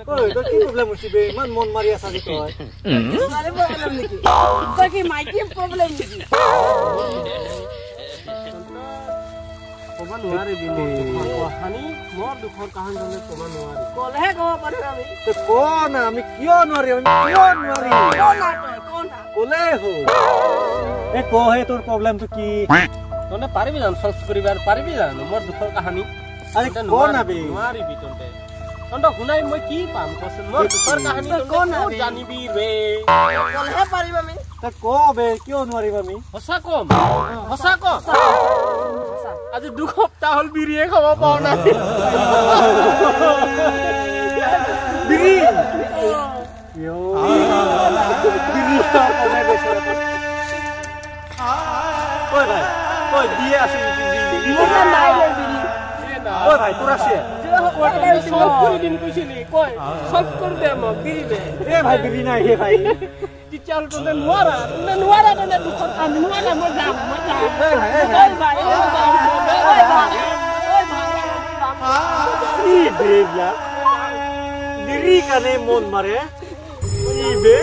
ঐ তোৰ কি প্ৰব্লেম হৈছে বে ইমান মন মাৰি আছা নি তই তোমাৰে প্ৰব্লেম নেকি তই কি মাইকি প্ৰব্লেম নেকি কবা নোৱাৰি বিনো কাহানি মোৰ দুখৰ কাহানি হলে কবা নোৱাৰি কলেহে ক'ব পাৰিম আমি তই ক না আমি কিয় নোৱাৰিম ক'লে হ'ল এই ক হে তোৰ প্ৰব্লেমটো কি তনে পাৰিবি জানো সলভ কৰিব আৰু পাৰিবি জানো মোৰ দুখৰ কাহানি আৰে ক না বে নোৱাৰিবি তনে তনে শুনাই মই কি পাম কচোন মোৰ দুখৰ কাহানি তনে জানিবি বে কলেহে পাৰিম আমি তই ক বে কিয় নোৱাৰিম আমি সঁচা কম আজি 2 সপ্তাহ হল বিৰিয়ে খাব পাও না বিৰি ইয়ো বিৰি খাবলে গৈছে ঐ ভাই ঐ দিয়ে আছে বিৰি নাই ৰে বিৰি ঐ ভাই তোৰ আছে সলভ কৰি দিন কৈছিলি কই সলভ কৰি দে মোক বিৰি দে এ ভাই বিৰি নাই হে ভাই টিচাৰ তনে নোৱাৰা তনে দুখৰ কাহানি নোৱাৰা মই যাম ভাই ই বে বিৰি কানে মন মাৰে ই বে